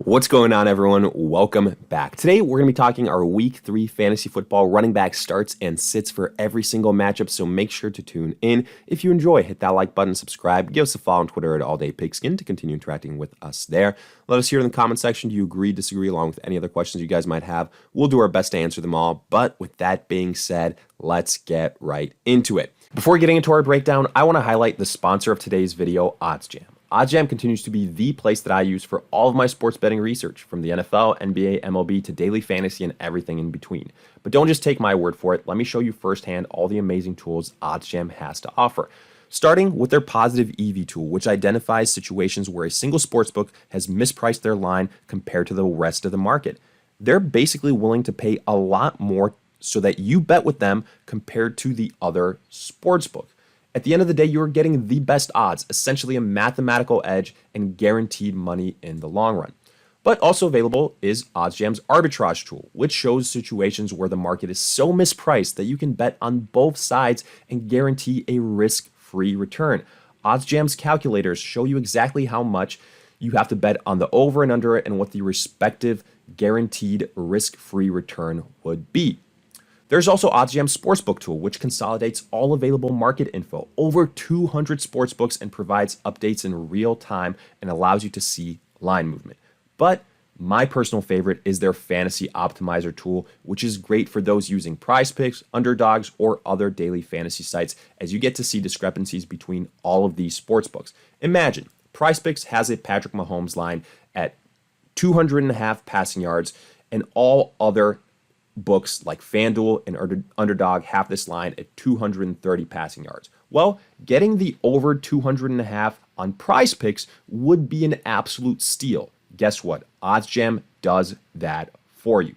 What's going on, everyone? Welcome back. Today, we're going to be talking our Week 3 fantasy football running back starts and sits for every single matchup, so make sure to tune in. If you enjoy, hit that like button, subscribe, give us a follow on Twitter at AllDayPigskin to continue interacting with us there. Let us hear in the comment section, do you agree, disagree, along with any other questions you guys might have. We'll do our best to answer them all, but with that being said, let's get right into it. Before getting into our breakdown, I want to highlight the sponsor of today's video, OddsJam. OddsJam continues to be the place that I use for all of my sports betting research, from the NFL, NBA, MLB, to daily fantasy and everything in between. But don't just take my word for it. Let me show you firsthand all the amazing tools OddsJam has to offer. Starting with their positive EV tool, which identifies situations where a single sportsbook has mispriced their line compared to the rest of the market. They're basically willing to pay a lot more so that you bet with them compared to the other sportsbook. At the end of the day, you're getting the best odds, essentially a mathematical edge and guaranteed money in the long run. But also available is OddsJam's arbitrage tool, which shows situations where the market is so mispriced that you can bet on both sides and guarantee a risk-free return. OddsJam's calculators show you exactly how much you have to bet on the over and under and what the respective guaranteed risk-free return would be. There's also OddsJam's Sportsbook tool, which consolidates all available market info, over 200 sportsbooks, and provides updates in real time and allows you to see line movement. But my personal favorite is their Fantasy Optimizer tool, which is great for those using PrizePicks, Underdogs, or other daily fantasy sites, as you get to see discrepancies between all of these sportsbooks. Imagine, PrizePicks has a Patrick Mahomes line at 200.5 passing yards, and all other books like FanDuel and Underdog have this line at 230 passing yards. Well, getting the over 200.5 on PrizePicks would be an absolute steal. Guess what? OddsJam does that for you.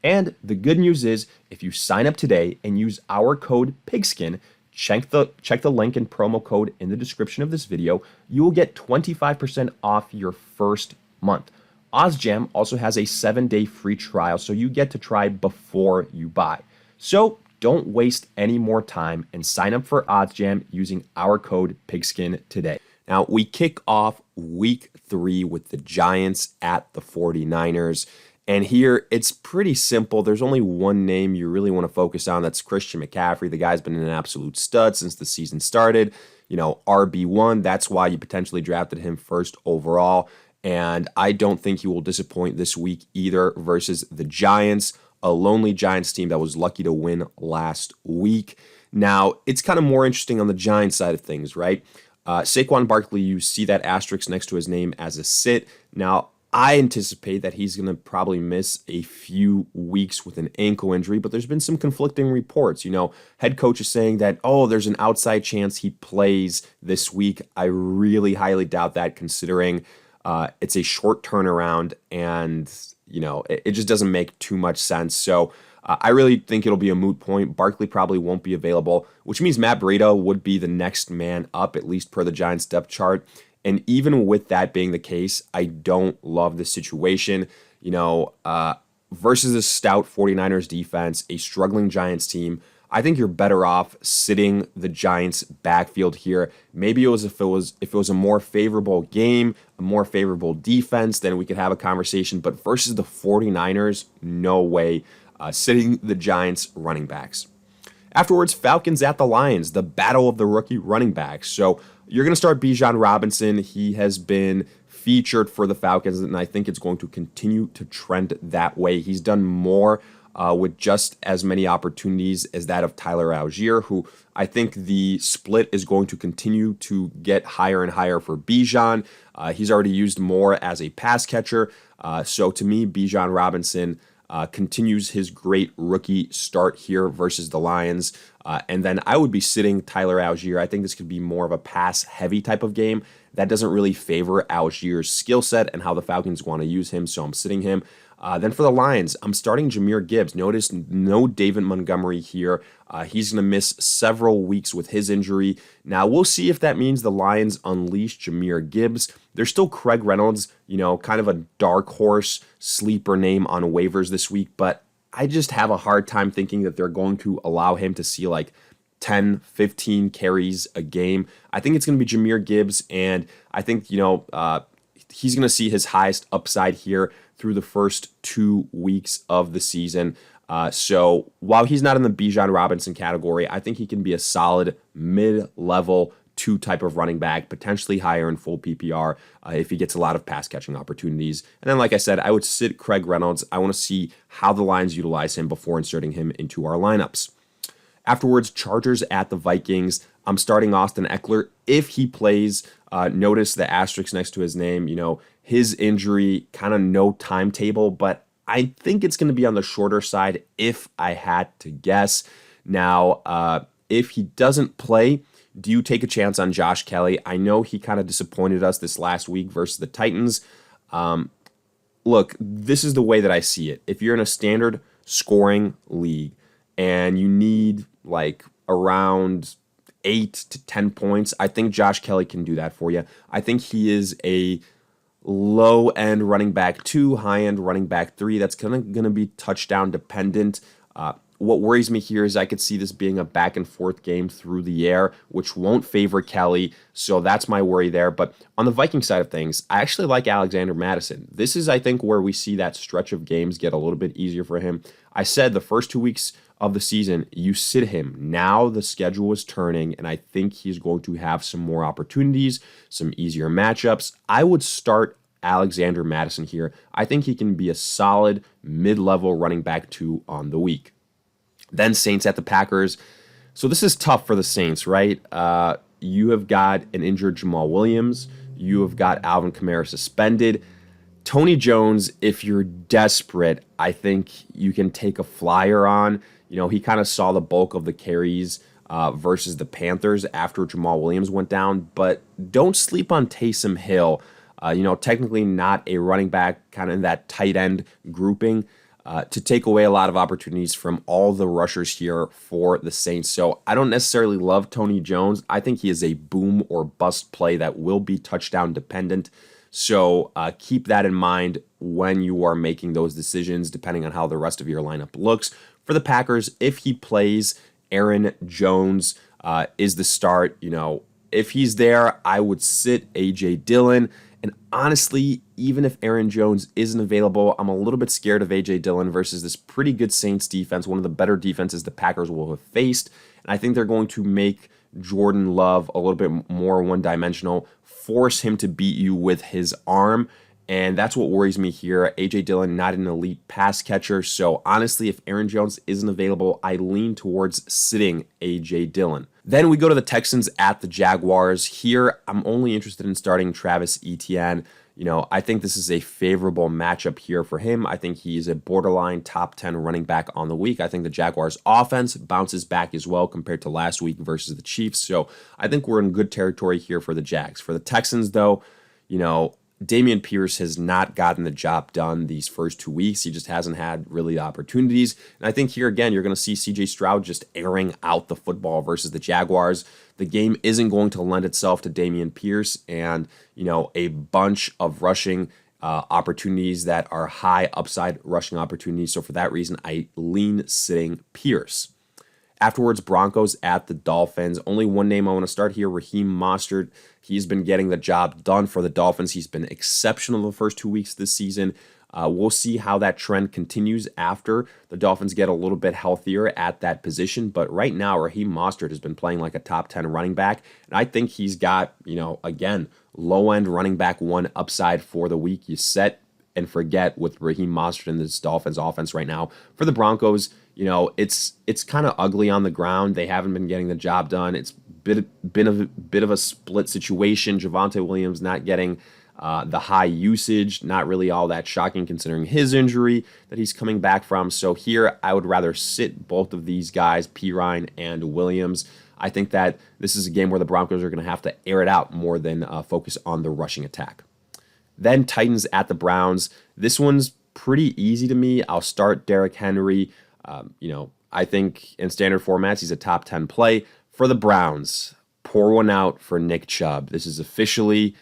And the good news is, if you sign up today and use our code PIGSKIN, check the link and promo code in the description of this video, you will get 25% off your first month. OddsJam also has a 7-day free trial, so you get to try before you buy. So don't waste any more time and sign up for OddsJam using our code PIGSKIN today. Now, we kick off Week 3 with the Giants at the 49ers. And here, it's pretty simple. There's only one name you really want to focus on. That's Christian McCaffrey. The guy's been an absolute stud since the season started. You know, RB1, that's why you potentially drafted him first overall. And I don't think he will disappoint this week either versus the Giants, a lonely Giants team that was lucky to win last week. Now, it's kind of more interesting on the Giants side of things, right? Saquon Barkley, you see that asterisk next to his name as a sit. Now, I anticipate that he's going to probably miss a few weeks with an ankle injury, but there's been some conflicting reports. You know, head coach is saying that, there's an outside chance he plays this week. I really highly doubt that, considering it's a short turnaround, and it just doesn't make too much sense. So I really think it'll be a moot point. Barkley probably won't be available, which means Matt Breida would be the next man up, at least per the Giants depth chart. And even with that being the case, I don't love the situation. Versus a stout 49ers defense, a struggling Giants team, I think you're better off sitting the Giants backfield here. Maybe if it was a more favorable game, a more favorable defense, then we could have a conversation. But versus the 49ers, no way. Sitting the Giants running backs. Afterwards, Falcons at the Lions, the battle of the rookie running backs. So you're going to start Bijan Robinson. He has been featured for the Falcons, and I think it's going to continue to trend that way. He's done more with just as many opportunities as that of Tyler Algier, who I think the split is going to continue to get higher and higher for Bijan. He's already used more as a pass catcher. So to me, Bijan Robinson continues his great rookie start here versus the Lions. And then I would be sitting Tyler Algier. I think this could be more of a pass-heavy type of game. That doesn't really favor Algier's skill set and how the Falcons want to use him, so I'm sitting him. Then for the Lions, I'm starting Jahmyr Gibbs. Notice no David Montgomery here. He's going to miss several weeks with his injury. Now, we'll see if that means the Lions unleash Jahmyr Gibbs. There's still Craig Reynolds, kind of a dark horse sleeper name on waivers this week, but I just have a hard time thinking that they're going to allow him to see like 10, 15 carries a game. I think it's going to be Jahmyr Gibbs, and I think, he's going to see his highest upside here through the first 2 weeks of the season. So while he's not in the Bijan Robinson category, I think he can be a solid mid-level 2 type of running back, potentially higher in full PPR if he gets a lot of pass catching opportunities. And then, like I said, I would sit Craig Reynolds. I want to see how the Lions utilize him before inserting him into our lineups. Afterwards, Chargers at the Vikings. I'm starting Austin Eckler if he plays. Notice the asterisk next to his name. His injury, kind of no timetable, but I think it's going to be on the shorter side if I had to guess. Now, if he doesn't play, do you take a chance on Josh Kelly? I know he kind of disappointed us this last week versus the Titans. Look, this is the way that I see it. If you're in a standard scoring league and you need like around 8 to 10 points, I think Josh Kelly can do that for you. I think he is a low-end running back 2, high-end running back 3. That's kind of going to be touchdown dependent. What worries me here is I could see this being a back-and-forth game through the air, which won't favor Kelly, so that's my worry there. But on the Viking side of things, I actually like Alexander Mattison. This is, I think, where we see that stretch of games get a little bit easier for him. I said the first 2 weeks of the season, you sit him. Now the schedule is turning, and I think he's going to have some more opportunities, some easier matchups. I would start Alexander Mattison here. I think he can be a solid mid-level running back 2 on the week. Then Saints at the Packers. So this is tough for the Saints, right? You have got an injured Jamal Williams. You have got Alvin Kamara suspended. Tony Jones, if you're desperate, I think you can take a flyer on. He kind of saw the bulk of the carries versus the Panthers after Jamal Williams went down. But don't sleep on Taysom Hill. Technically not a running back, kind of in that tight end grouping. To take away a lot of opportunities from all the rushers here for the Saints. So I don't necessarily love Tony Jones. I think he is a boom or bust play that will be touchdown dependent. So keep that in mind when you are making those decisions, depending on how the rest of your lineup looks. For the Packers, if he plays, Aaron Jones is the start. If he's there, I would sit A.J. Dillon. And honestly, even if Aaron Jones isn't available, I'm a little bit scared of A.J. Dillon versus this pretty good Saints defense, one of the better defenses the Packers will have faced. And I think they're going to make Jordan Love a little bit more one-dimensional, force him to beat you with his arm. And that's what worries me here. A.J. Dillon, not an elite pass catcher. So honestly, if Aaron Jones isn't available, I lean towards sitting A.J. Dillon. Then we go to the Texans at the Jaguars. Here, I'm only interested in starting Travis Etienne. I think this is a favorable matchup here for him. I think he's a borderline top 10 running back on the week. I think the Jaguars offense bounces back as well compared to last week versus the Chiefs. So I think we're in good territory here for the Jags. For the Texans, though, Dameon Pierce has not gotten the job done these first 2 weeks. He just hasn't had really opportunities. And I think here again, you're going to see CJ Stroud just airing out the football versus the Jaguars. The game isn't going to lend itself to Dameon Pierce and, a bunch of rushing opportunities that are high upside rushing opportunities. So for that reason, I lean sitting Pierce. Afterwards, Broncos at the Dolphins. Only one name I want to start here, Raheem Mostert. He's been getting the job done for the Dolphins. He's been exceptional the first 2 weeks this season. We'll see how that trend continues after the Dolphins get a little bit healthier at that position. But right now, Raheem Mostert has been playing like a top 10 running back. And I think he's got, again, low-end running back 1 upside for the week. You set and forget with Raheem Mostert in this Dolphins offense right now. For the Broncos, it's kind of ugly on the ground. They haven't been getting the job done. It's been a bit of a split situation. Javonte Williams not getting the high usage, not really all that shocking considering his injury that he's coming back from. So here, I would rather sit both of these guys, Pirine and Williams. I think that this is a game where the Broncos are going to have to air it out more than focus on the rushing attack. Then Titans at the Browns. This one's pretty easy to me. I'll start Derrick Henry. I think in standard formats, he's a top 10 play. For the Browns, pour one out for Nick Chubb. This is officially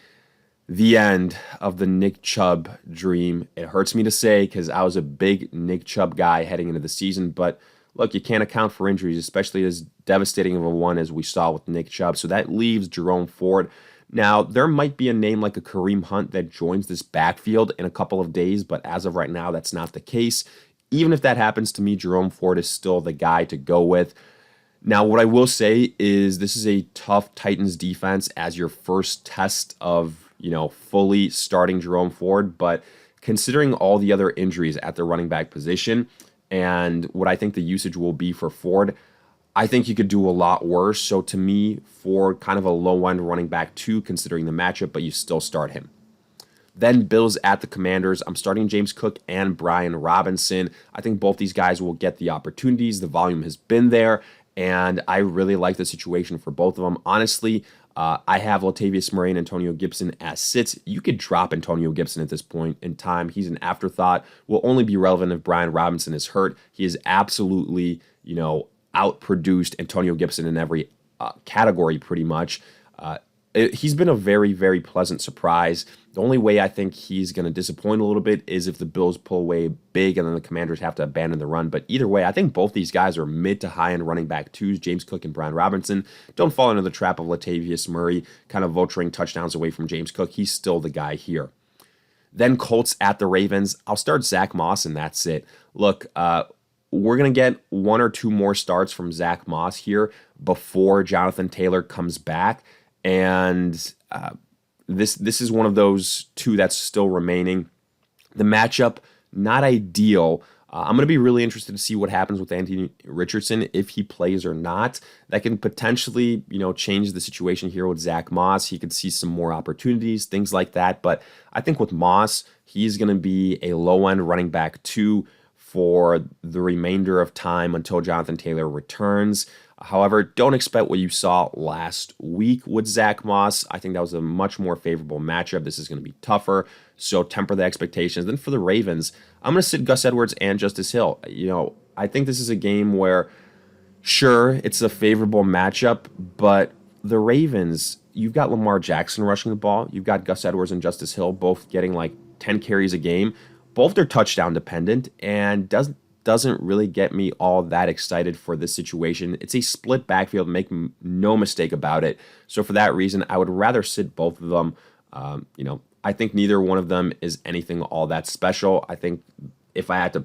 the end of the Nick Chubb dream. It hurts me to say because I was a big Nick Chubb guy heading into the season, but look, you can't account for injuries, especially as devastating of a one as we saw with Nick Chubb. So that leaves Jerome Ford. Now, there might be a name like a Kareem Hunt that joins this backfield in a couple of days, but as of right now, that's not the case. Even if that happens to me, Jerome Ford is still the guy to go with. Now, what I will say is this is a tough Titans defense as your first test of, fully starting Jerome Ford, but considering all the other injuries at the running back position and what I think the usage will be for Ford, I think you could do a lot worse. So to me, Ford kind of a low-end running back too, considering the matchup, but you still start him. Then Bills at the Commanders. I'm starting James Cook and Brian Robinson. I think both these guys will get the opportunities. The volume has been there, and I really like the situation for both of them. Honestly, I have Latavius Murray and Antonio Gibson as sits. You could drop Antonio Gibson at this point in time. He's an afterthought. Will only be relevant if Brian Robinson is hurt. He is absolutely, outproduced Antonio Gibson in every category pretty much. He's been a very, very pleasant surprise. The only way I think he's going to disappoint a little bit is if the Bills pull away big and then the Commanders have to abandon the run. But either way, I think both these guys are mid to high-end running back twos, James Cook and Brian Robinson. Don't fall into the trap of Latavius Murray kind of vulturing touchdowns away from James Cook. He's still the guy here. Then Colts at the Ravens. I'll start Zach Moss, and that's it. Look, we're going to get one or two more starts from Zach Moss here before Jonathan Taylor comes back. And this is one of those two that's still remaining. The matchup, not ideal. I'm going to be really interested to see what happens with Anthony Richardson, if he plays or not. That can potentially, change the situation here with Zach Moss. He could see some more opportunities, things like that. But I think with Moss, he's going to be a low-end running back too for the remainder of time until Jonathan Taylor returns. However, don't expect what you saw last week with Zach Moss. I think that was a much more favorable matchup. This is going to be tougher, so temper the expectations. Then for the Ravens, I'm going to sit Gus Edwards and Justice Hill. I think this is a game where, sure, it's a favorable matchup, but the Ravens, you've got Lamar Jackson rushing the ball. You've got Gus Edwards and Justice Hill both getting like 10 carries a game. Both are touchdown dependent and doesn't really get me all that excited for this situation. It's a split backfield, make no mistake about it. So for that reason, I would rather sit both of them. I think neither one of them is anything all that special. I think if I had to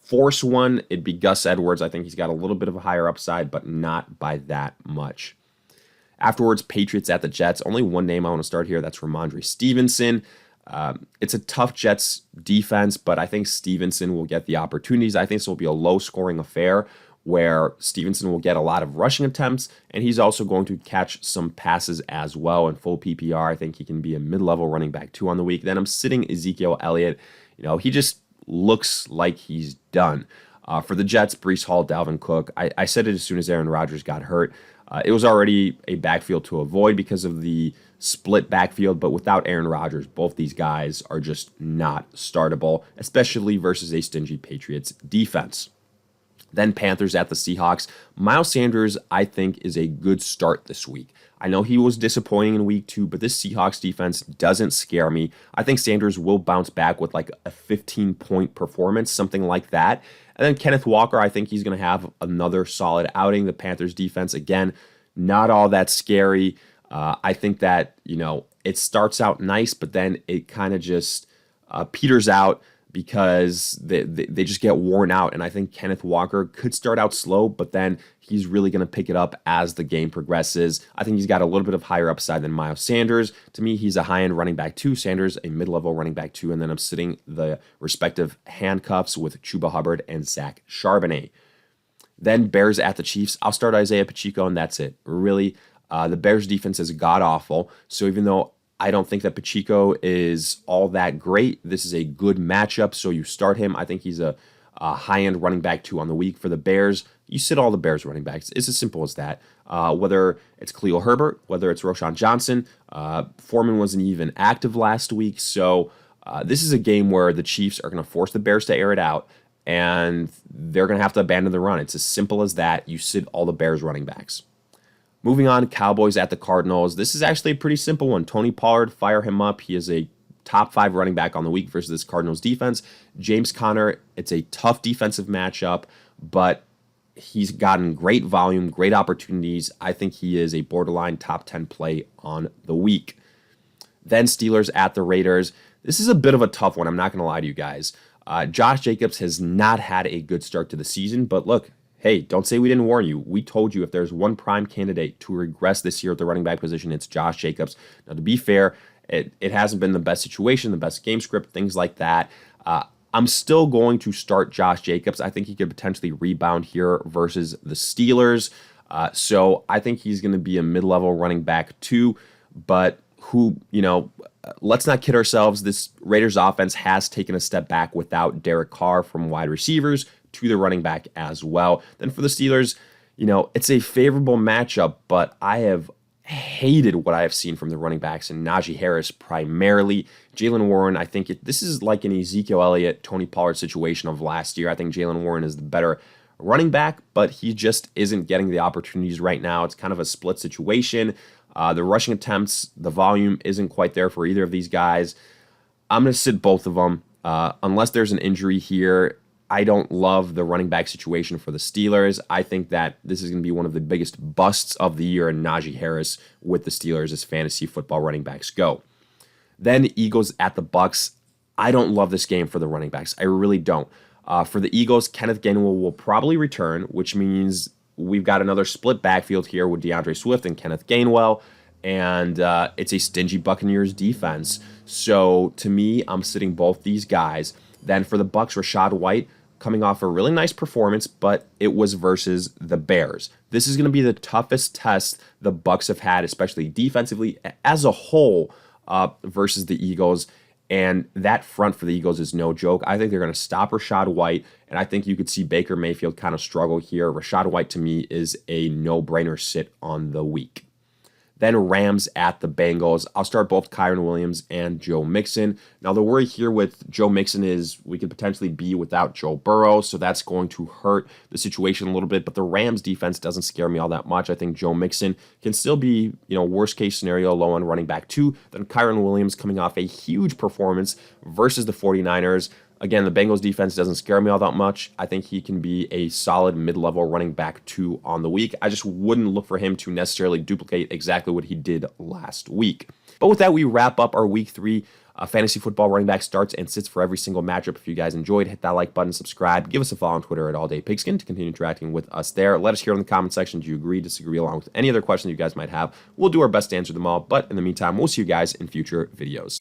force one, it'd be Gus Edwards. I think he's got a little bit of a higher upside, but not by that much. Afterwards, Patriots at the Jets. Only one name I want to start here. That's Ramondre Stevenson. It's a tough Jets defense, but I think Stevenson will get the opportunities. I think this will be a low-scoring affair where Stevenson will get a lot of rushing attempts, and he's also going to catch some passes as well in full PPR. I think he can be a mid-level running back too on the week. Then I'm sitting Ezekiel Elliott. He just looks like he's done. For the Jets, Breece Hall, Dalvin Cook. I said it as soon as Aaron Rodgers got hurt. It was already a backfield to avoid because of the split backfield, but without Aaron Rodgers, both these guys are just not startable, especially versus a stingy Patriots defense. Then Panthers at the Seahawks. Miles Sanders, I think, is a good start this week. I know he was disappointing in week 2, but this Seahawks defense doesn't scare me. I think Sanders will bounce back with like a 15-point performance, something like that. And then Kenneth Walker, I think he's going to have another solid outing. The Panthers defense, again, not all that scary. I think that, it starts out nice, but then it kind of just peters out because they just get worn out. And I think Kenneth Walker could start out slow, but then he's really going to pick it up as the game progresses. I think he's got a little bit of higher upside than Miles Sanders. To me, he's a high-end running back too. Sanders, a mid-level running back too. And then I'm sitting the respective handcuffs with Chuba Hubbard and Zach Charbonnet. Then Bears at the Chiefs. I'll start Isaiah Pacheco, and that's it. Really, the Bears defense is god-awful. So even though I don't think that Pacheco is all that great, this is a good matchup, so you start him. I think he's a high-end running back too on the week. For the Bears, you sit all the Bears running backs. It's as simple as that. Whether it's Khalil Herbert, whether it's Roschon Johnson, Foreman wasn't even active last week. So this is a game where the Chiefs are going to force the Bears to air it out, and they're going to have to abandon the run. It's as simple as that. You sit all the Bears running backs. Moving on, Cowboys at the Cardinals. This is actually a pretty simple one. Tony Pollard, fire him up. He is a top 5 running back on the week versus this Cardinals defense. James Conner, it's a tough defensive matchup, but he's gotten great volume, great opportunities. I think he is a borderline top 10 play on the week. Then Steelers at the Raiders. This is a bit of a tough one. I'm not going to lie to you guys. Josh Jacobs has not had a good start to the season, but look, hey, don't say we didn't warn you. We told you if there's one prime candidate to regress this year at the running back position, it's Josh Jacobs. Now, to be fair, it hasn't been the best situation, the best game script, things like that. I'm still going to start Josh Jacobs. I think he could potentially rebound here versus the Steelers. So I think he's going to be a mid-level running back too, but let's not kid ourselves. This Raiders offense has taken a step back without Derek Carr from wide receivers to the running back as well. Then for the Steelers, it's a favorable matchup, but I have hated what I have seen from the running backs and Najee Harris primarily. Jaylen Warren, I think this is like an Ezekiel Elliott, Tony Pollard situation of last year. I think Jaylen Warren is the better running back, but he just isn't getting the opportunities right now. It's kind of a split situation. The rushing attempts, the volume isn't quite there for either of these guys. I'm going to sit both of them. Unless there's an injury here, I don't love the running back situation for the Steelers. I think that this is going to be one of the biggest busts of the year in Najee Harris with the Steelers as fantasy football running backs go. Then Eagles at the Bucs. I don't love this game for the running backs. I really don't. For the Eagles, Kenneth Gainwell will probably return, which means we've got another split backfield here with DeAndre Swift and Kenneth Gainwell, and it's a stingy Buccaneers defense. So to me, I'm sitting both these guys. Then for the Bucs, Rachaad White coming off a really nice performance, but it was versus the Bears. This is going to be the toughest test the Bucs have had, especially defensively as a whole, versus the Eagles. And that front for the Eagles is no joke. I think they're going to stop Rachaad White, and I think you could see Baker Mayfield kind of struggle here. Rachaad White, to me, is a no-brainer sit on the week. Then Rams at the Bengals. I'll start both Kyren Williams and Joe Mixon. Now, the worry here with Joe Mixon is we could potentially be without Joe Burrow, so that's going to hurt the situation a little bit. But the Rams defense doesn't scare me all that much. I think Joe Mixon can still be, worst case scenario, low on running back too. Then Kyren Williams coming off a huge performance versus the 49ers. Again, the Bengals defense doesn't scare me all that much. I think he can be a solid mid-level running back too on the week. I just wouldn't look for him to necessarily duplicate exactly what he did last week. But with that, we wrap up our week 3 fantasy football running back starts and sits for every single matchup. If you guys enjoyed, hit that like button, subscribe, give us a follow on Twitter at AllDayPigskin to continue interacting with us there. Let us hear in the comment section, do you agree, disagree, along with any other questions you guys might have. We'll do our best to answer them all. But in the meantime, we'll see you guys in future videos.